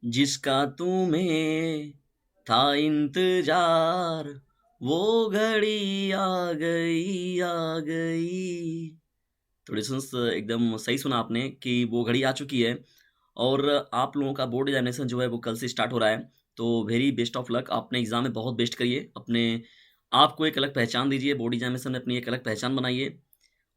जिसका तुम्हें था इंतजार, वो घड़ी आ गई। तो लिसन्स एकदम सही सुना आपने कि वो घड़ी आ चुकी है और आप लोगों का बोर्ड एग्ज़ामिनेशन जो है वो कल से स्टार्ट हो रहा है। तो वेरी बेस्ट ऑफ लक, अपने एग्ज़ाम में बहुत बेस्ट करिए, अपने आप को एक अलग पहचान दीजिए, बोर्ड एग्ज़ामिनेशन में अपनी एक अलग पहचान बनाइए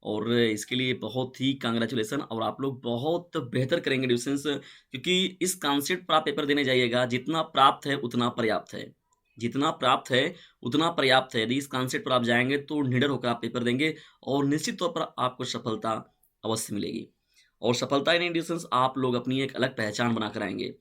और इसके लिए बहुत ही कांग्रेचुलेशन और आप लोग बहुत बेहतर करेंगे डिस्टेंस, क्योंकि इस कॉन्सेप्ट पर आप पेपर देने जाइएगा, जितना प्राप्त है उतना पर्याप्त है। जितना प्राप्त है उतना पर्याप्त है। यदि इस कॉन्सेप्ट पर आप जाएँगे तो निडर होकर आप पेपर देंगे और निश्चित तौर पर आपको सफलता अवश्य मिलेगी। और सफलता ही नहीं डिस्टेंस, आप लोग अपनी एक अलग पहचान बनाकर आएँगे।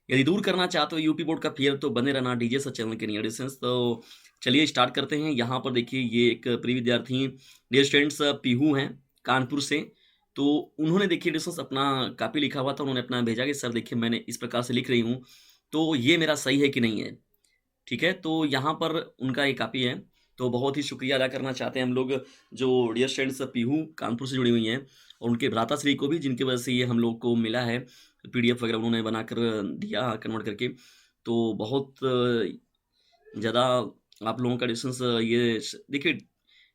यदि दूर करना चाहते हो यूपी बोर्ड का फ़ियर तो बने रहना डीजे सर चैनल के नियर डिस्टेंस। तो चलिए स्टार्ट करते हैं। यहाँ पर देखिए ये एक प्रिय विद्यार्थी डियर स्टूडेंट्स पीहू हैं कानपुर से। तो उन्होंने देखिए डिस्टेंस अपना कॉपी लिखा हुआ था, उन्होंने अपना भेजा कि सर देखिए मैंने इस प्रकार से लिख रही हूँ, तो ये मेरा सही है कि नहीं है? ठीक है? तो यहाँ पर उनका ये कॉपी है, तो बहुत ही शुक्रिया अदा करना चाहते हैं हम लोग जो डियर स्टूडेंट्स पीहू कानपुर से जुड़ी हुई हैं और उनके भ्राताश्री को भी जिनकी वजह से ये हम लोग को मिला है, पीडीएफ वगैरह उन्होंने बनाकर दिया कन्वर्ट करके। तो बहुत ज़्यादा आप लोगों का डिस्टेंस ये देखिए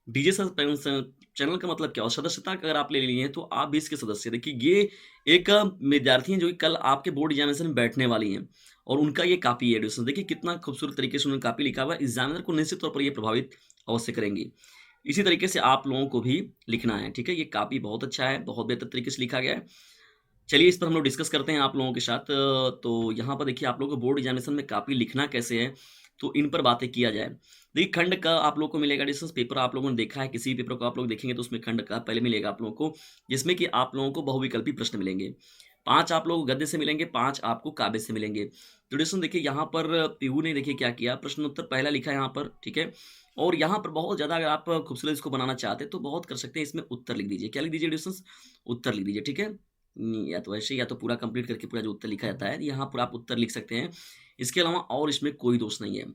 डीजे चैनल का मतलब क्या हो सदस्यता अगर आप ले लिए हैं तो आप भी इसके सदस्य देखिए ये एक विद्यार्थी हैं जो कि कल आपके बोर्ड एग्जामिनेशन में बैठने वाली हैं और उनका ये कॉपी है एडिशन देखिए कितना खूबसूरत तरीके से उन्होंने कॉपी लिखा हुआ है एग्जामिनर को निश्चित तौर पर ये प्रभावित अवश्य करेंगी। इसी तरीके से आप लोगों को भी लिखना है, ठीक है? ये कॉपी बहुत अच्छा है, बहुत बेहतर तरीके से लिखा गया है। चलिए इस पर हम लोग डिस्कस करते हैं आप लोगों के साथ। तो यहाँ पर देखिए आप लोगों को बोर्ड एग्जामिनेशन में कॉपी लिखना कैसे है, तो इन पर बातें किया जाए। देखिए खंड का आप लोगों को मिलेगा डिस्टेंस पेपर आप लोगों ने देखा है, किसी भी पेपर को आप लोग देखेंगे तो उसमें खंड का पहले मिलेगा आप लोगों को, जिसमें कि आप लोगों को बहुविकल्पी प्रश्न मिलेंगे। 5 आप लोगों को गद्य से मिलेंगे, 5 आपको काव्य से मिलेंगे। तो डिस्टेंस देखिए यहाँ पर पीहू ने देखिए क्या किया, प्रश्न उत्तर पहला लिखा है यहाँ पर, ठीक है? और यहाँ पर बहुत ज़्यादा अगर आप खूबसूरत इसको बनाना चाहते हैं तो बहुत कर सकते हैं, इसमें उत्तर लिख दीजिए। क्या लिख दीजिए डिस्टेंस? उत्तर लिख दीजिए, ठीक है? या तो ऐसे या तो पूरा कंप्लीट करके पूरा जो उत्तर लिखा जाता है, यहाँ पर आप उत्तर लिख सकते हैं। इसके अलावा और इसमें कोई दोष नहीं है।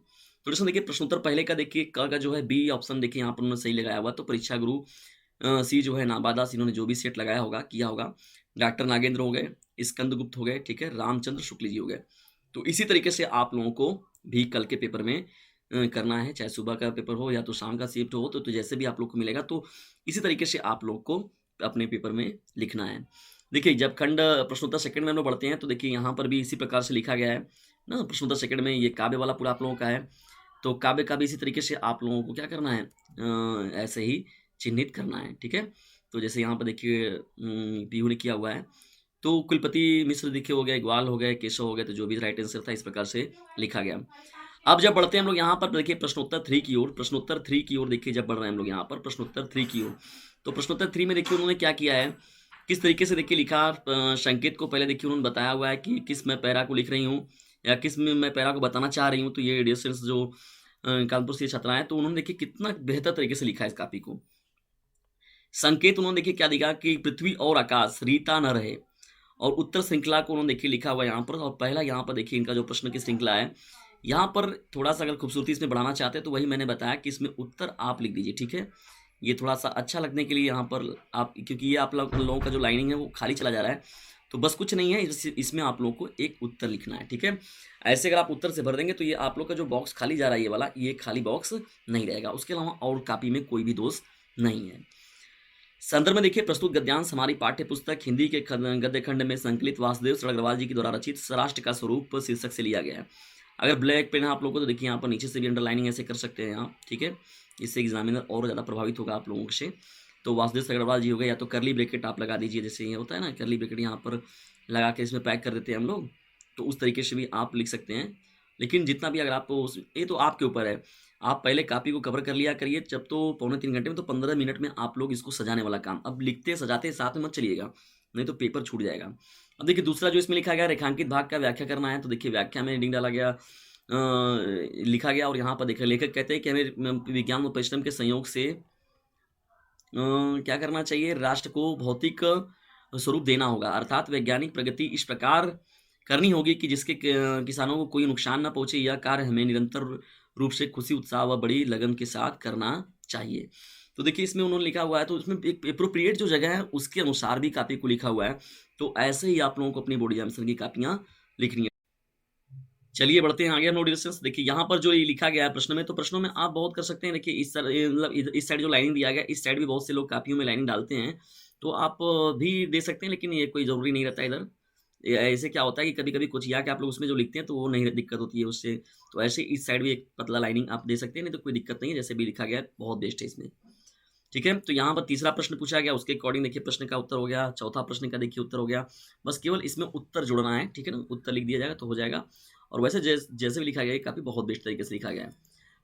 तो इसमें देखिए प्रश्नोत्तर पहले का देखिए क का जो है बी ऑप्शन देखिए यहाँ पर उन्होंने सही लगाया हुआ है। तो परीक्षा गुरु सी जो है नाबादास इन्होंने जो भी सेट लगाया होगा, किया होगा। डॉक्टर नागेंद्र हो गए, स्कंदगुप्त हो गए, ठीक है? रामचंद्र शुक्ल जी हो गए। तो इसी तरीके से आप लोगों को भी कल के पेपर में करना है, चाहे सुबह का पेपर हो या तो शाम का शिफ्ट हो, तो जैसे भी आप लोग को मिलेगा तो इसी तरीके से आप लोग को अपने पेपर में लिखना है। देखिए जब खंड प्रश्नोत्तर सेकंड में हम लोग बढ़ते हैं तो देखिए यहाँ पर भी इसी प्रकार से लिखा गया है ना, प्रश्नोत्तर सेकंड में ये काव्य वाला पूरा आप लोगों का है। तो काव्य का भी इसी तरीके से आप लोगों को क्या करना है ऐसे ही चिन्हित करना है, ठीक है? तो जैसे यहाँ पर देखिए पीहू ने किया हुआ है। तो कुलपति मिश्र देखिए हो गए, ग्वाल हो गए, केशव हो गए, तो जो भी राइट आंसर था इस प्रकार से लिखा गया। अब जब बढ़ते हैं हम लोग यहाँ पर देखिए प्रश्नोत्तर 3 की ओर, प्रश्नोत्तर 3 की ओर देखिए जब बढ़ रहे हैं हम लोग यहाँ पर प्रश्नोत्तर 3 की ओर। तो प्रश्नोत्तर 3 में देखिए उन्होंने क्या किया है, किस तरीके से देखिए लिखा संकेत को पहले देखिए उन्होंने बताया हुआ है कि किस मैं पैरा को लिख रही हूँ या किस में मैं पैरा को बताना चाह रही हूँ। तो ये डिस्टेंस जो कानपुर से छात्रा है तो उन्होंने देखिए कितना बेहतर तरीके से लिखा है इस कॉपी को। संकेत उन्होंने देखिए क्या दिखा कि पृथ्वी और आकाश रीता न रहे और उत्तर श्रृंखला को उन्होंने देखिए लिखा हुआ है यहाँ पर और पहला यहाँ पर देखिए इनका जो प्रश्न की श्रृंखला है, यहाँ पर थोड़ा-सा अगर खूबसूरती इसमें बढ़ाना चाहते हैं तो वही मैंने बताया कि इसमें उत्तर आप लिख दीजिए, ठीक है? ये थोड़ा-सा अच्छा लगने के लिए यहाँ पर आप क्योंकि ये आप लोगों का जो लाइनिंग है वो खाली चला जा रहा है, तो बस कुछ नहीं है इसमें आप लोगों को एक उत्तर लिखना है, ठीक है? ऐसे अगर आप उत्तर से भर देंगे तो ये आप लोग का जो बॉक्स खाली जा रहा है ये वाला, ये खाली बॉक्स नहीं रहेगा। उसके अलावा और कॉपी में कोई भी दोष नहीं है। संदर्भ में देखिए प्रस्तुत गद्यांश हमारी पाठ्य पुस्तक हिंदी के गद्य खंड में संकलित वासुदेव अग्रवाल जी के द्वारा रचित स्वराष्ट्र का स्वरूप शीर्षक से लिया गया है। अगर ब्लैक पेन है आप लोगों को तो देखिए यहाँ पर नीचे से भी अंडरलाइनिंग ऐसे कर सकते हैं आप, ठीक है? इससे एग्जामिनर और ज़्यादा प्रभावित होगा आप लोगों से। तो वासुदेव अग्रवाल जी हो गए या तो करली ब्रैकेट आप लगा दीजिए, जैसे ये होता है ना करली ब्रैकेट यहाँ पर लगा के इसमें पैक कर देते हैं हम लोग, तो उस तरीके से भी आप लिख सकते हैं। लेकिन जितना भी अगर आपको ये तो आपके ऊपर है, आप पहले कॉपी को कवर कर लिया करिए जब तो पौने 3 घंटे में, तो 15 मिनट में आप लोग इसको सजाने वाला काम अब लिखते सजाते साथ में मत चलिएगा, नहीं तो पेपर छूट जाएगा। अब देखिए दूसरा जो इसमें लिखा गया रेखांकित भाग का व्याख्या करना है, तो देखिए व्याख्या में हेडिंग डाला गया लिखा गया और यहाँ पर देखिए लेखक कहते हैं कि हमें विज्ञान और परिश्रम के संयोग से क्या करना चाहिए, राष्ट्र को भौतिक स्वरूप देना होगा, अर्थात वैज्ञानिक प्रगति इस प्रकार करनी होगी कि जिसके किसानों को कोई नुकसान ना पहुंचे। यह कार्य हमें निरंतर रूप से खुशी उत्साह व बड़ी लगन के साथ करना चाहिए। तो देखिए इसमें उन्होंने लिखा हुआ है तो इसमें एक एप्रोप्रिएट जो जगह है उसके अनुसार भी कॉपी को लिखा हुआ है। तो ऐसे ही आप लोगों को अपनी बोर्ड एग्जामिनेशन की कॉपियाँ लिखनी है। चलिए बढ़ते हैं आगे हम लोग डिस्टेंस। देखिए यहाँ पर जो ये लिखा गया है प्रश्न में, तो प्रश्नों में आप बहुत कर सकते हैं। देखिए इस तरह मतलब इस साइड जो लाइनिंग दिया गया है, इस साइड भी बहुत से लोग कापियों में लाइनिंग डालते हैं, तो आप भी दे सकते हैं, लेकिन ये कोई ज़रूरी नहीं रहता है इधर। ऐसे क्या होता है कि कभी-कभी कुछ या के आप लोग उसमें जो लिखते हैं तो वो नहीं दिक्कत होती है उससे। तो ऐसे इस साइड भी एक पतला लाइनिंग आप दे सकते हैं, नहीं तो कोई दिक्कत नहीं है, जैसे भी लिखा गया है बहुत बेस्ट है इसमें। ठीक है, तो यहाँ पर तीसरा प्रश्न पूछा गया, उसके अकॉर्डिंग देखिए प्रश्न का उत्तर हो गया। चौथा प्रश्न का देखिए उत्तर हो गया। बस केवल इसमें उत्तर जोड़ना है, ठीक है ना? उत्तर लिख दिया जाएगा तो हो जाएगा। और वैसे जैसे भी लिखा गया है काफ़ी बहुत बेस्ट तरीके से लिखा गया है।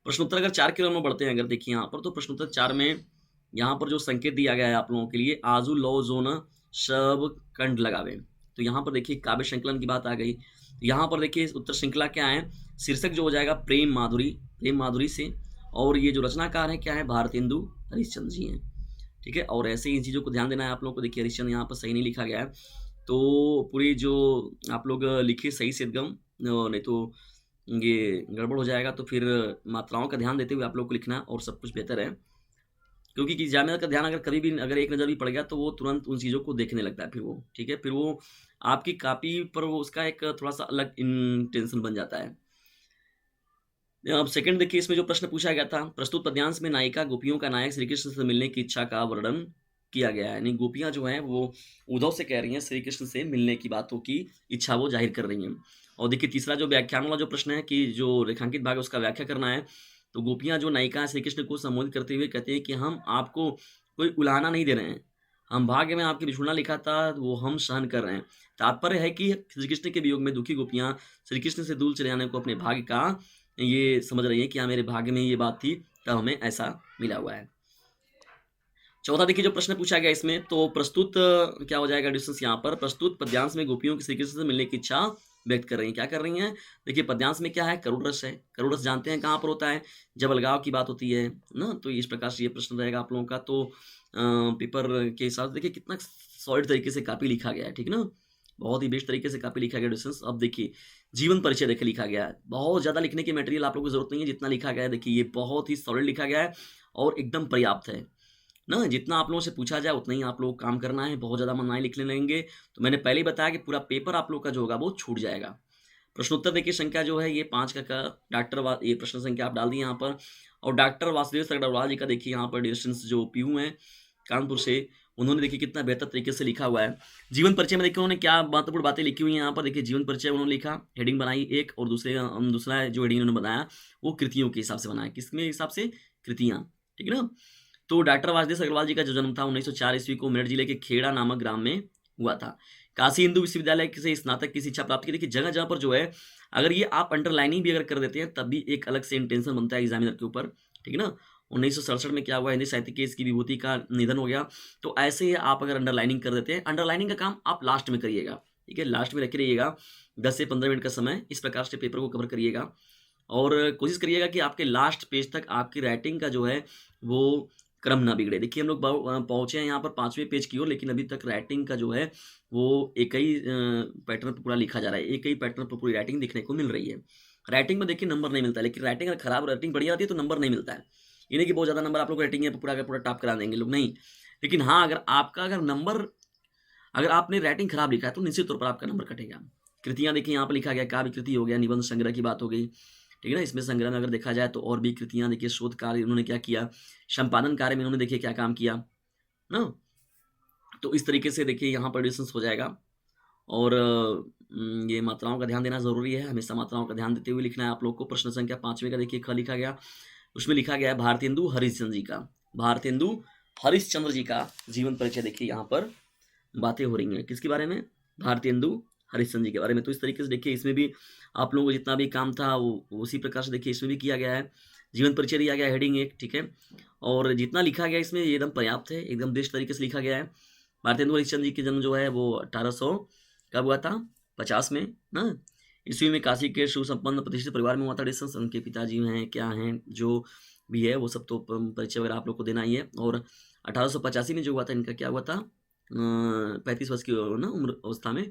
प्रश्न उत्तर अगर 4 की ओर में बढ़ते हैं, अगर देखिए यहाँ पर, तो प्रश्न उत्तर 4 में यहाँ पर जो संकेत दिया गया है आप लोगों के लिए, आजू लौ जो न सब कंठ लगावे। तो यहाँ पर देखिए काव्य संकलन की बात आ गई। यहाँ पर देखिए उत्तर श्रृंखला क्या है, शीर्षक जो हो जाएगा प्रेम माधुरी से। और ये जो रचनाकार है क्या है, भारतेंदु हरिश्चंद्र जी हैं। ठीक है, और ऐसे ही इन चीज़ों को ध्यान देना है आप लोगों को। देखिए हरिश्चंद्र यहाँ पर सही नहीं लिखा गया है, तो पूरी जो आप लोग लिखिए सही से एकदम, नहीं तो ये गड़बड़ हो जाएगा। तो फिर मात्राओं का ध्यान देते हुए आप लोग को लिखना और सब कुछ बेहतर है, क्योंकि कि एग्जामिनर का ध्यान अगर कभी भी अगर एक नज़र भी पड़ गया तो वो तुरंत उन चीज़ों को देखने लगता है फिर वो, ठीक है? फिर वो आपकी कॉपी पर वो उसका एक थोड़ा-सा अलग इंटेंशन बन जाता है। अब सेकंड देखिए इसमें जो प्रश्न पूछा गया था, प्रस्तुत पद्यांश में नायिका गोपियों का नायक श्री कृष्ण से मिलने की इच्छा का वर्णन किया गया है। यानी गोपियाँ जो हैं वो उद्धव से कह रही हैं श्री कृष्ण से मिलने की बातों की इच्छा वो ज़ाहिर कर रही हैं। और देखिए तीसरा जो व्याख्यान वाला जो प्रश्न है कि जो रेखांकित भाग है उसका व्याख्या करना है। तो गोपियाँ जो नायिका हैं श्री कृष्ण को संबोधित करते हुए कहती हैं कि हम आपको कोई उलाहना नहीं दे रहे हैं। हम भाग्य में आपकी बिछुड़ना लिखा था वो हम सहन कर रहे हैं। तात्पर्य है कि श्री कृष्ण के वियोग में दुखी गोपियाँ श्री कृष्ण से दूर चले जाने को अपने भाग्य का ये समझ रही है कि हाँ मेरे भाग्य में ये बात थी, तब हमें ऐसा मिला हुआ है। चौथा देखिए जो प्रश्न पूछा गया इसमें, तो प्रस्तुत क्या हो जाएगा डिस्टेंस यहाँ पर, प्रस्तुत पद्यांश में गोपियों की श्री कृष्ण से मिलने की इच्छा व्यक्त कर रही हैं। क्या कर रही हैं? देखिए पद्यांश में क्या है, करुण रस है। करुण रस जानते हैं कहाँ पर होता है, जब अलगाव की बात होती है ना। तो इस प्रकार से ये प्रश्न रहेगा आप लोगों का। तो पेपर के हिसाब से देखिए कितना सॉलिड तरीके से कापी लिखा गया है, ठीक ना? बहुत ही बेस्ट तरीके से कापी लिखा गया डिस्टेंस। अब देखिए जीवन परिचय देखिए लिखा गया है। बहुत ज़्यादा लिखने की मटेरियल आप लोगों को जरूरत नहीं है, जितना लिखा गया है देखिए ये बहुत ही सॉलिड लिखा गया है और एकदम पर्याप्त है ना। जितना आप लोगों से पूछा जाए उतना ही आप लोगों को काम करना है। बहुत ज़्यादा मनमानी लिखने लगेंगे तो मैंने पहले ही बताया कि पूरा पेपर आप लोग का जो होगा वो छूट जाएगा। प्रश्नोत्तर देखिए संख्या जो है ये 5 का ये प्रश्न संख्या आप डाल दिए यहाँ पर। और डॉक्टर वासुदेव अग्रवाल जी का देखिए यहाँ पर डिस्टेंस जो पीयू हैं कानपुर से, उन्होंने देखिए कितना बेहतर तरीके से लिखा हुआ है। जीवन परिचय में देखिए उन्होंने क्या महत्वपूर्ण बातें लिखी हुई हैं यहाँ पर। देखिए जीवन परिचय उन्होंने लिखा, हेडिंग बनाई एक, और दूसरा जो हेडिंग उन्होंने बनाया वो कृतियों के हिसाब से बनाया। किसके हिसाब से? कृतियाँ, ठीक है ना। तो डॉक्टर वासुदेव अग्रवाल जी का जो जन्म था 1904 ईस्वी को मेरठ जिले के खेड़ा नामक ग्राम में हुआ था। काशी हिंदू विश्वविद्यालय से स्नातक की शिक्षा प्राप्त की। देखिए जगह जगह पर जो है, अगर ये आप अंडरलाइनिंग भी अगर कर देते हैं तब भी एक अलग से इंटेंशन बनता है एग्जामिनर के ऊपर, ठीक है ना। 1967 में क्या हुआ, हिंदी साहित्य के इसकी विभूति का निधन हो गया। तो ऐसे ही आप अगर अंडरलाइनिंग कर देते हैं, अंडरलाइनिंग का काम आप लास्ट में करिएगा, ठीक है, लास्ट में रखे रहिएगा। 10 से 15 मिनट का समय इस प्रकार से पेपर को कवर करिएगा और कोशिश करिएगा कि आपके लास्ट पेज तक आपकी राइटिंग का जो है वो क्रम ना बिगड़े। देखिए हम लोग पहुँचे हैं यहाँ पर 5वें पेज की ओर, लेकिन अभी तक राइटिंग का जो है वो एक ही पैटर्न पर पूरा लिखा जा रहा है, एक ही पैटर्न पर पूरी राइटिंग देखने को मिल रही है। राइटिंग में देखिए नंबर नहीं मिलता है, लेकिन राइटिंग अगर खराब राइटिंग बढ़िया आती है तो नंबर नहीं मिलता है। ये नहीं कि बहुत ज़्यादा नंबर आप लोग राइटिंग है पूरा का पूरा टॉप करा देंगे लोग, नहीं। लेकिन हाँ, अगर नंबर, अगर आपने राइटिंग खराब लिखा है तो निश्चित तौर पर आपका नंबर कटेगा। कृतियाँ देखिए यहाँ पर लिखा गया, काव्य कृति हो गया, निबंध संग्रह की बात हो गई, ठीक है ना। इसमें संग्रह में अगर देखा जाए तो और भी कृतियाँ देखिए, शोध कार्य उन्होंने क्या किया, संपादन कार्य में उन्होंने देखिए क्या काम किया ना। तो इस तरीके से देखिए यहाँ पर डिस्टेंस हो जाएगा। और ये मात्राओं का ध्यान देना ज़रूरी है, हमेशा मात्राओं का ध्यान देते हुए लिखना है आप लोग को। प्रश्न संख्या 5वें का देखिए ख लिखा गया, उसमें लिखा गया है भारतेंदु हरिश्चंद्र जी का। भारतेंदु हरिश्चंद्र जी का जीवन परिचय देखिए यहाँ पर बातें हो रही हैं। किसके बारे में? भारतेंदु हरिश्चंद्र जी के बारे में। तो इस तरीके से देखिए इसमें भी आप लोगों को जितना भी काम था वो उसी प्रकार से देखिए इसमें भी किया गया है। जीवन परिचय दिया गया है, हेडिंग एक, ठीक है। और जितना लिखा गया इसमें ये एकदम पर्याप्त है, एकदम बेस्ट तरीके से लिखा गया है। भारतेंदु हरिश्चंद्र जी के जन्म जो है वो 1800 कब हुआ था? 50 में ना ईस्वी में काशी के सुसंपन्न प्रतिष्ठित परिवार में हुआ था डिस्टेंस। उनके पिताजी हैं क्या हैं जो भी है वो सब तो परिचय वगैरह आप लोग को देना ही है। और 1885 में जो हुआ था इनका क्या हुआ था, 35 वर्ष की ना उम्र अवस्था में।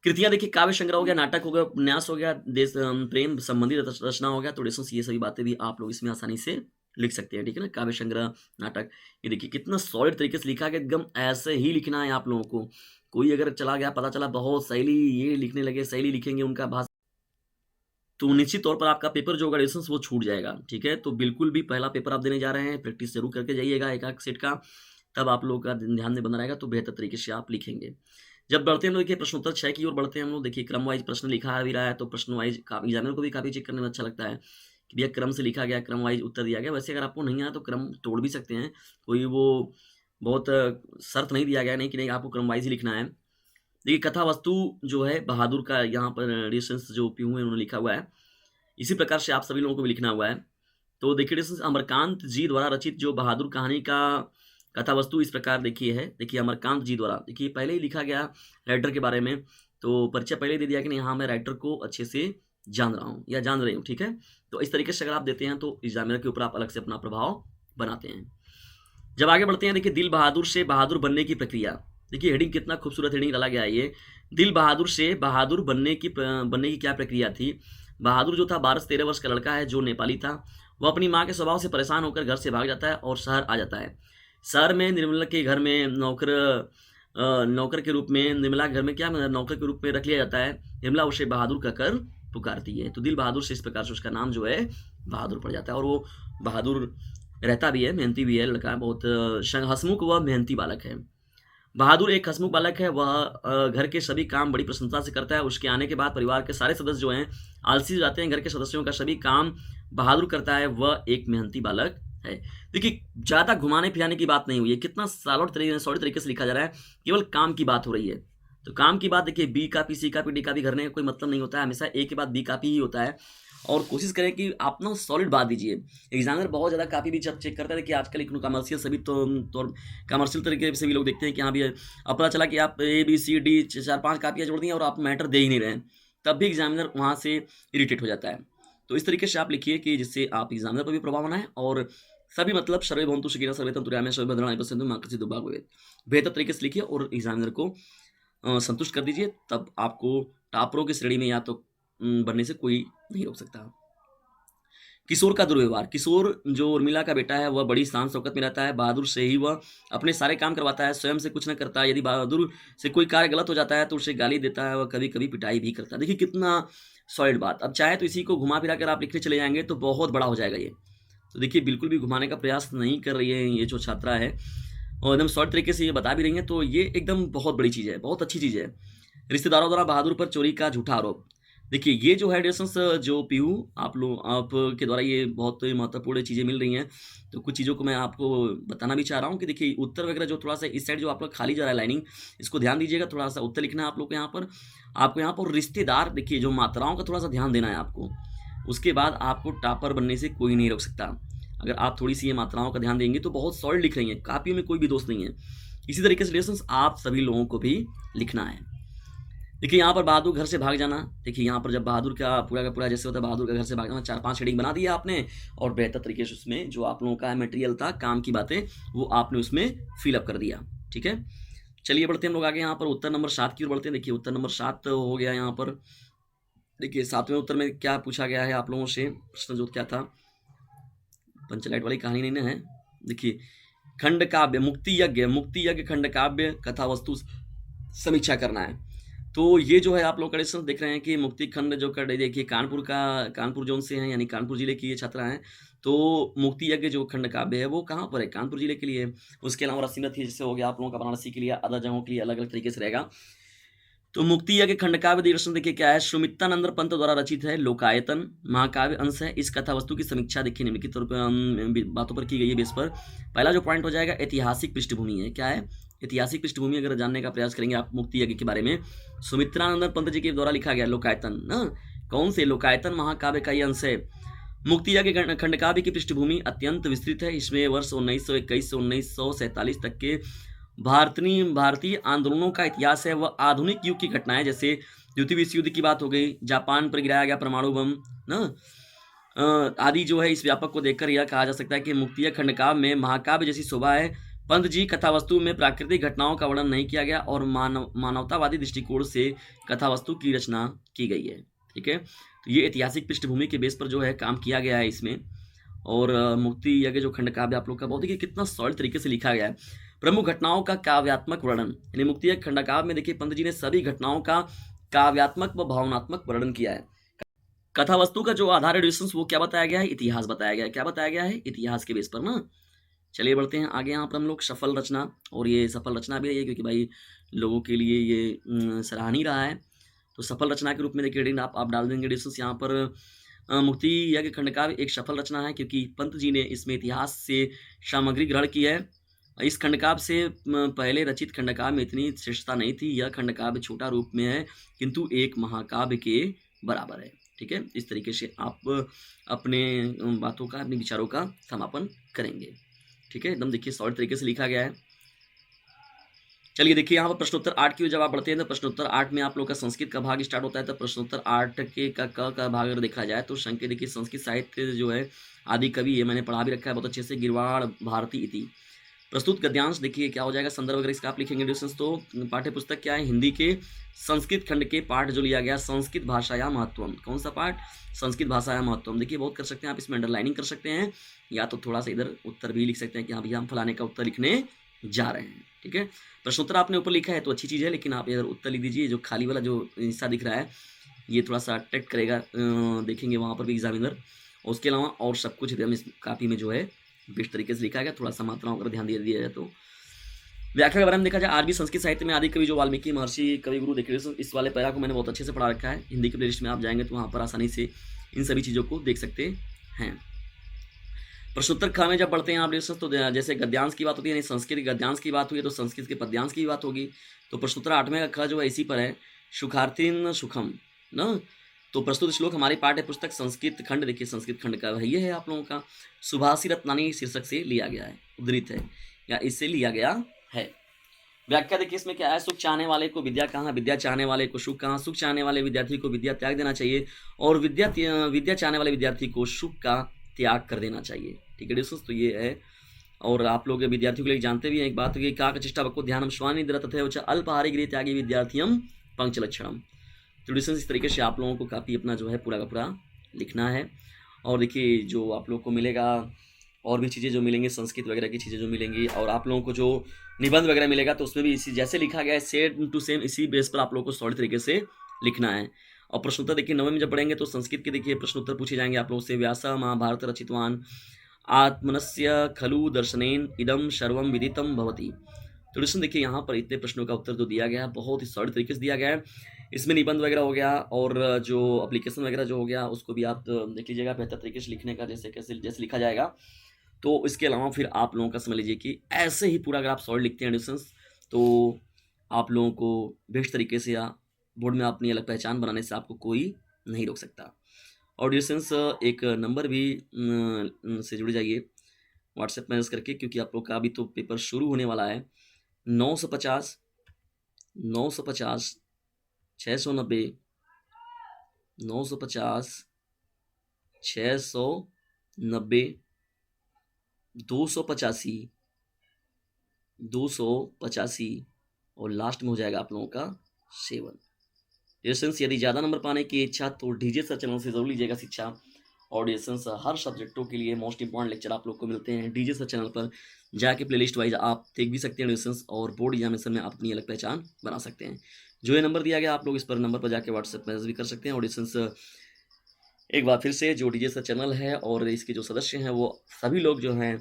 कृतियाँ देखिए काव्य संग्रह हो गया, नाटक हो गया, उपन्यास हो गया, देश प्रेम संबंधी रचना हो गया। तो डिस्टेंस ये सभी बातें भी आप लोग इसमें आसानी से लिख सकते हैं, ठीक है ना। काव्य संग्रह, नाटक, ये देखिए कितना सॉलिड तरीके से लिखा गया, एकदम ऐसे ही लिखना है आप लोगों को। कोई अगर चला गया, पता चला बहुत शैली ये लिखने लगे, शैली लिखेंगे उनका भाषा तो निश्चित तौर पर आपका पेपर जो होगा रेजिस्टेंस वो छूट जाएगा, ठीक है। तो बिल्कुल भी पहला पेपर आप देने जा रहे हैं, प्रैक्टिस जरूर करके जाइएगा एक-आध सेट का, तब आप लोगों का ध्यान में बना रहेगा, तो बेहतर तरीके से आप लिखेंगे। जब बढ़ते हैं हम लोग देखिए प्रश्नोत्तर 6 की ओर बढ़ते हैं हम लोग, देखिए क्रम वाइज प्रश्न लिखा भी रहा है, तो प्रश्न वाइज एग्जामिनर को भी काफ़ी चेक करने में अच्छा लगता है कि भैया क्रम से लिखा गया, क्रम वाइज उत्तर दिया गया। वैसे अगर आपको नहीं आया तो क्रम तोड़ भी सकते हैं, कोई वो बहुत शर्त नहीं दिया गया नहीं कि नहीं आपको क्रम वाइज ही लिखना है। देखिए कथा वस्तु जो है बहादुर का यहाँ पर रेडिएशंस जो पीहू है उन्होंने लिखा हुआ है, इसी प्रकार से आप सभी लोगों को भी लिखना हुआ है। तो देखिए रेडिएशंस अमरकांत जी द्वारा रचित जो बहादुर कहानी का कथा वस्तु इस प्रकार देखिए है। देखिए अमरकांत जी द्वारा, देखिए पहले ही लिखा गया राइटर के बारे में, तो परिचय पहले ही दे दिया कि नहीं हाँ मैं राइटर को अच्छे से जान रहा हूँ या जान रही हूँ, ठीक है। तो इस तरीके से अगर आप देते हैं तो एग्जामिनर के ऊपर आप अलग से अपना प्रभाव बनाते हैं। जब आगे बढ़ते हैं देखिए दिल बहादुर से बहादुर बनने की प्रक्रिया, देखिए हेडिंग कितना खूबसूरत हेडिंग डाला गया है ये, दिल बहादुर से बहादुर बनने की क्या प्रक्रिया थी। बहादुर जो था 12 से 13 वर्ष का लड़का है जो नेपाली था, वो अपनी माँ के स्वभाव से परेशान होकर घर से भाग जाता है और शहर आ जाता है। शहर में निर्मला के घर में नौकर के रूप में, निर्मला के घर में क्या नौकर के रूप में रख लिया जाता है। निर्मला उसे बहादुर कहकर पुकारती है, तो दिल बहादुर से इस प्रकार से उसका नाम जो है बहादुर पड़ जाता है, और वो बहादुर रहता भी है, मेहनती भी है लड़का, बहुत हंसमुख व मेहनती बालक है। बहादुर एक हंसमुख बालक है, वह घर के सभी काम बड़ी प्रसन्नता से करता है। उसके आने के बाद परिवार के सारे सदस्य जो हैं आलसी हो जाते हैं, घर के सदस्यों का सभी काम बहादुर करता है, वह एक मेहनती बालक है। देखिए ज़्यादा घुमाने फिराने की बात नहीं हुई है, कितना सॉलिड तरीके से लिखा जा रहा है, केवल काम की बात हो रही है। तो काम की बात देखिए बी कापी, सी कापी, डी कापी करने का कोई मतलब नहीं होता है, हमेशा ए के बाद बी कापी ही होता है। और कोशिश करें कि आप ना सॉलिड बात दीजिए। एग्जामिनर बहुत ज़्यादा कापी भी जब चेक करता है कि आजकल एक कमर्शियल सभी तो कमर्शियल तरीके से भी लोग देखते हैं कि हाँ भी अब पता चला कि आप ए बी सी डी 4-5 कापियाँ जोड़ दी हैं और आप मैटर दे ही नहीं रहे हैं, तब भी एग्जामिनर वहाँ से इरिटेट हो जाता है। तो इस तरीके से आप लिखिए कि जिससे आप एग्जामिनर पर भी प्रभाव बनाएं और सभी मतलब सर्वे भवन्तु सुखिनः सर्वे सन्तु निरामया सर्वे भद्राणि पश्यन्तु मा कश्चित् दुर्भाग्यं भवेत्, बेहतर तरीके से लिखिए और एग्जामिनर को संतुष्ट कर दीजिए, तब आपको टॉपरों की श्रेणी में या तो बनने से कोई नहीं रोक सकता। किशोर का दुर्व्यवहार, किशोर जो उर्मिला का बेटा है वह बड़ी शान शौकत में रहता है, बहादुर से ही वह अपने सारे काम करवाता है, स्वयं से कुछ न करता है। यदि बहादुर से कोई कार्य गलत हो जाता है तो उसे गाली देता है, वह कभी कभी पिटाई भी करता है। देखिए कितना सॉलिड बात। अब चाहे तो इसी को घुमा फिरा कर आप लिखने चले जाएंगे तो बहुत बड़ा हो जाएगा ये। तो देखिए बिल्कुल भी घुमाने का प्रयास नहीं कर रही है ये जो छात्रा है, और एकदम शॉर्ट तरीके से ये बता भी रही हैं, तो ये एकदम बहुत बड़ी चीज़ है, बहुत अच्छी चीज़ है। रिश्तेदारों द्वारा बहादुर पर चोरी का झूठा आरोप, देखिए ये जो है डिस्टेंस जो पीहू आप के द्वारा ये बहुत महत्वपूर्ण चीज़ें मिल रही हैं, तो कुछ चीज़ों को मैं आपको बताना भी चाह रहा हूँ कि देखिए उत्तर वगैरह जो थोड़ा सा इस साइड जो आप लोग खाली जा रहा है लाइनिंग, इसको ध्यान दीजिएगा, थोड़ा सा उत्तर लिखना है आप लोग को यहाँ पर। आपको यहाँ पर रिश्तेदार देखिए जो मात्राओं का थोड़ा सा ध्यान देना है आपको, उसके बाद आपको टॉपर बनने से कोई नहीं रोक सकता। अगर आप थोड़ी सी ये मात्राओं का ध्यान देंगे तो बहुत सॉलिड लिख रही हैं, कापियों में कोई भी दोष नहीं है। इसी तरीके से रिलेशंस आप सभी लोगों को भी लिखना है। देखिए यहाँ पर बहादुर घर से भाग जाना, देखिए यहाँ पर जब बहादुर का पूरा जैसे होता है बहादुर का घर से भाग जाना, 4-5 हेडिंग बना दिया आपने और बेहतर तरीके से उसमें जो आप लोगों का मटेरियल था काम की बातें वो आपने उसमें फिलअप कर दिया, ठीक है। चलिए बढ़ते हैं हम लोग आगे, यहाँ पर उत्तर नंबर 7 की ओर बढ़ते हैं। देखिए उत्तर नंबर 7 हो गया यहाँ पर। देखिए 7वें उत्तर में क्या पूछा गया है आप लोगों से, प्रश्न जो क्या था, पंचलाइट वाली कहानी नहीं ना है। देखिए खंड काव्य मुक्ति यज्ञ खंड काव्य कथा वस्तु समीक्षा करना है। तो ये जो है आप लोग कंडीशन देख रहे हैं कि मुक्ति खंड जो कर देखिए कानपुर जोन से हैं, यानी कानपुर जिले की ये छात्रा हैं। तो मुक्ति यज्ञ जो खंड काव्य है वो कहाँ पर है, कानपुर जिले के लिए है। उसके अलावा रसीमत ही जैसे हो गया आप लोगों का बनारसी के लिए, अलग जगहों के लिए अलग अलग तरीके से रहेगा। तो मुक्ति यज्ञ खंड काव्य दर्शन देखिए क्या है, सुमित्रानंद पंत द्वारा रचित है, लोकायतन महाकाव्य अंश है। इस कथा वस्तु की समीक्षा देखिए निम्नलिखित तौर पर बातों पर की गई है बेस पर। पहला जो पॉइंट हो जाएगा ऐतिहासिक पृष्ठभूमि है, क्या है ऐतिहासिक पृष्ठभूमि अगर जानने का प्रयास करेंगे आप मुक्ति यज्ञ के बारे में, सुमित्रानंद पंत जी के द्वारा लिखा गया लोकायतन ना, कौन से लोकायतन महाकाव्य का ये अंश है। मुक्ति यज्ञ खंड काव्य की पृष्ठभूमि अत्यंत विस्तृत है। इसमें वर्ष 1921 से 1947 तक के भारतीय आंदोलनों का इतिहास है, वह आधुनिक युग की घटनाएं जैसे द्वितीय विश्व युद्ध की बात हो गई, जापान पर गिराया गया परमाणु बम ना आदि जो है, इस व्यापक को देखकर यह कहा जा सकता है कि मुक्ति यज्ञ खंड काव्य में महाकाव्य जैसी शोभा है। पंत जी कथा वस्तु में प्राकृतिक घटनाओं का वर्णन नहीं किया गया और मानवतावादी दृष्टिकोण से कथा वस्तु की रचना की गई है, ठीक है। तो ये ऐतिहासिक पृष्ठभूमि के बेस पर जो है काम किया गया है इसमें। और मुक्ति यज्ञ जो खंड काव्य आप लोग का बहुत देखिए कितना सॉलिड तरीके से लिखा गया है। प्रमुख घटनाओं का काव्यात्मक वर्णन, यानी मुक्ति यज्ञ खंड काव्य में देखिए पंत जी ने सभी घटनाओं का काव्यात्मक व भावनात्मक वर्णन किया है। कथा वस्तु का जो आधार है डिस्टेंस वो क्या बताया गया है, इतिहास बताया गया है। क्या बताया गया है, इतिहास के बेस पर ना। चलिए बढ़ते हैं आगे। यहाँ पर हम लोग सफल रचना, और ये सफल रचना भी है क्योंकि भाई लोगों के लिए ये सराहनीय रहा है। तो सफल रचना के रूप में देखिए रीडिंग आप डाल देंगे डिस्टेंस यहाँ पर। मुक्ति यज्ञ खंडकाव्य एक सफल रचना है क्योंकि पंत जी ने इसमें इतिहास से सामग्री ग्रहण की है। इस खंडकाव्य से पहले रचित खंडकाव्य में इतनी श्रेष्ठता नहीं थी। यह खंडकाव्य छोटा रूप में है किंतु एक महाकाव्य के बराबर है। ठीक है, इस तरीके से आप अपने बातों का, अपने विचारों का समापन करेंगे। ठीक है, एकदम देखिए सॉलिड तरीके से लिखा गया है। चलिए देखिए यहाँ पर प्रश्नोत्तर 8 की जब आप बढ़ते हैं तो प्रश्नोत्तर 8 में आप लोग का संस्कृत का भाग स्टार्ट होता है। तो प्रश्नोत्तर 8 के का भाग अगर देखा जाए तो संकेत देखिए संस्कृत साहित्य जो है आदि कवि, ये मैंने पढ़ा भी रखा है बहुत अच्छे से, गिरवाड़ भारती इति। प्रस्तुत गद्यांश देखिए क्या हो जाएगा, संदर्भ अगर इसका आप लिखेंगे डिस्टेंस तो पाठ्य पुस्तक क्या है, हिंदी के संस्कृत खंड के पाठ जो लिया गया संस्कृत भाषाया महत्वम। कौन सा पाठ, संस्कृत भाषाया महत्वम। देखिए बहुत कर सकते हैं आप, इसमें अंडरलाइनिंग कर सकते हैं या तो थोड़ा सा इधर उत्तर भी लिख सकते हैं कि हाँ भैया हम फलाने का उत्तर लिखने जा रहे हैं। ठीक है, प्रश्नोत्तर आपने ऊपर लिखा है तो अच्छी चीज़ है, लेकिन आप इधर उत्तर लिख दीजिए। जो खाली वाला जो हिस्सा दिख रहा है ये थोड़ा सा अट्रैक्ट करेगा, देखेंगे वहाँ पर भी एग्जामिनर। और उसके अलावा और सब कुछ एकदम इस कापी में जो है बेस्ट तरीके से लिखा गया, थोड़ा सा मात्राओं पर ध्यान दिया जाए तो। व्याख्या के बारे में देखा जाए, आज भी संस्कृत साहित्य में आदि कवि जो वाल्मीकि महर्षि कवि गुरु देखिए, इस वाले पैरा को मैंने बहुत अच्छे से पढ़ा रखा है। हिंदी के प्लेलिस्ट में आप जाएंगे तो वहाँ पर आसानी से इन सभी चीज़ों को देख सकते हैं। प्रश्नोत्तर ख में जब पढ़ते हैं आप तो जैसे गद्यांश की बात होती है, यानी संस्कृत गद्यांश की बात हुई तो संस्कृत के पद्यांश की बात होगी। तो प्रश्नोत्तर 8वें का ख जो है इसी पर है, सुखार्थिन सुखम न। तो प्रस्तुत श्लोक हमारी पाठ्य पुस्तक संस्कृत खंड, देखिए संस्कृत खंड का ये है आप लोगों का, सुभाषी रत्नानी शीर्षक से लिया गया है, उद्धृत है या इससे लिया गया है। व्याख्या देखिए इसमें क्या है, सुख चाहने वाले को विद्या कहाँ, विद्या चाहने वाले को सुख कहाँ, सुख चाहने वाले विद्यार्थी को विद्या त्याग देना चाहिए और विद्या चाहने वाले विद्यार्थी को सुख का त्याग कर देना चाहिए। ठीक है दोस्तों, तो ये है। और आप लोग विद्यार्थियों के लिए जानते भी हैं एक बात, कि का चेष्टा बको ध्यानम स्वानी निद्रा तथा अल्पहारी गृह त्यागी विद्यार्थियम पंक्च लक्षणम। तो इस तरीके से आप लोगों को काफ़ी अपना जो है पूरा का पूरा लिखना है। और देखिए जो आप लोग को मिलेगा और भी चीज़ें जो मिलेंगी, संस्कृत वगैरह की चीज़ें जो मिलेंगी, और आप लोगों को जो निबंध वगैरह मिलेगा तो उसमें भी इसी जैसे लिखा गया है सेम टू सेम इसी बेस पर आप लोगों को सॉलिड तरीके से लिखना है। और प्रश्नोत्तर देखिए 9वें में जब पढ़ेंगे तो संस्कृत के देखिए प्रश्नोत्तर पूछे जाएंगे आप लोगों से। व्यास महाभारत रचितवान आत्मनस्य खलु दर्शनेन इदम सर्वम विदितम भवति। तो दोस्तों देखिए यहाँ पर इतने प्रश्नों का उत्तर जो दिया गया है बहुत ही सॉलिड तरीके से दिया गया है। इसमें निबंध वगैरह हो गया और जो एप्लीकेशन वगैरह जो हो गया उसको भी आप देख लीजिएगा बेहतर तरीके से लिखने का, जैसे लिखा जाएगा। तो इसके अलावा फिर आप लोगों का समझ लीजिए कि ऐसे ही पूरा अगर आप सॉलिड लिखते हैं डिस्टेंस तो आप लोगों को बेस्ट तरीके से या बोर्ड में अपनी अलग पहचान बनाने से आपको कोई नहीं रोक सकता। और डिस्टेंस एक नंबर भी से जुड़ जाइए व्हाट्सएप मैसेज करके, क्योंकि आप लोग का अभी तो पेपर शुरू होने वाला है। 950 950 690 950 690 285 285 और लास्ट में हो जाएगा आप लोगों का 7। डिस्टेंस यदि ज़्यादा नंबर पाने की इच्छा तो डीजे सर चैनल से जरूर लीजिएगा शिक्षा। और डिस्टेंस हर सब्जेक्टों के लिए मोस्ट इंपॉर्टेंट लेक्चर आप लोग को मिलते हैं डीजे सर चैनल पर, जाके प्लेलिस्ट वाइज आप देख भी सकते हैं डिस्टेंस, और बोर्ड एग्जामिनेशन में आप अपनी अलग पहचान बना सकते हैं। जो ये नंबर दिया गया आप लोग इस पर नंबर पर जाके व्हाट्सएप मैसेज भी कर सकते हैं। और डिस्टेंस एक बार फिर से जो डीजे सर चैनल है और इसके जो सदस्य हैं वो सभी लोग जो हैं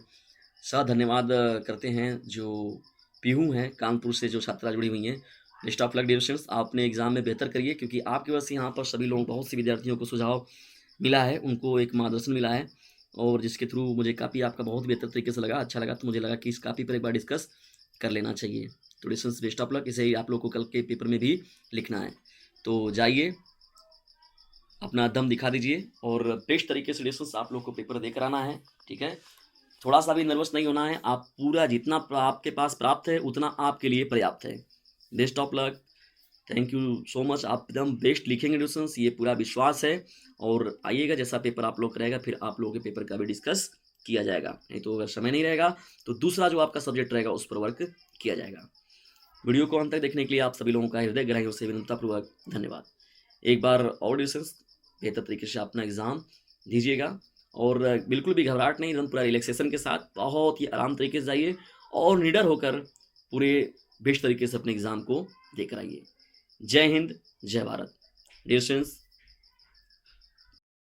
धन्यवाद करते हैं। जो पीहू हैं कानपुर से जो छात्रा जुड़ी हुई हैं, best of luck dear students, आपने एग्जाम में बेहतर करिए, क्योंकि आपकी वजह से यहाँ पर सभी लोग बहुत से विद्यार्थियों को सुझाव मिला है, उनको एक मार्गदर्शन मिला है, और जिसके थ्रू मुझे काफ़ी आपका बहुत बेहतर तरीके से लगा, अच्छा लगा। तो मुझे लगा कि इस कापी पर एक बार डिस्कस कर लेना चाहिए। तो डिस्टेंस बेस्ट ऑफ लक, इसे ही आप लोग को कल के पेपर में भी लिखना है। तो जाइए अपना दम दिखा दीजिए और बेस्ट तरीके से डिस्टेंस आप लोग को पेपर देकर आना है। ठीक है, थोड़ा सा भी नर्वस नहीं होना है, आप पूरा जितना आपके पास प्राप्त है उतना आपके लिए पर्याप्त है। Best of luck, thank you so much. आप एकदम बेस्ट लिखेंगे डिस्टेंस, ये पूरा विश्वास है। और आइएगा जैसा पेपर आप लोग रहेगा फिर आप लोगों के पेपर का भी डिस्कस किया जाएगा, नहीं तो अगर समय नहीं रहेगा तो दूसरा जो आपका सब्जेक्ट रहेगा उस पर वर्क किया जाएगा। वीडियो को अंत तक देखने के लिए आप सभी लोगों का हृदय गहराइयों से विनम्रतापूर्वक धन्यवाद। एक बार और डिस्टेंस बेहतर तरीके से अपना एग्ज़ाम दीजिएगा और बिल्कुल भी घबराहट नहीं, एकदम पूरा रिलैक्सेशन के साथ बहुत ही आराम तरीके से जाइए और निडर होकर पूरे बेस्ट तरीके से अपने एग्ज़ाम को देकर आइए। जय हिंद, जय भारत। Dear students,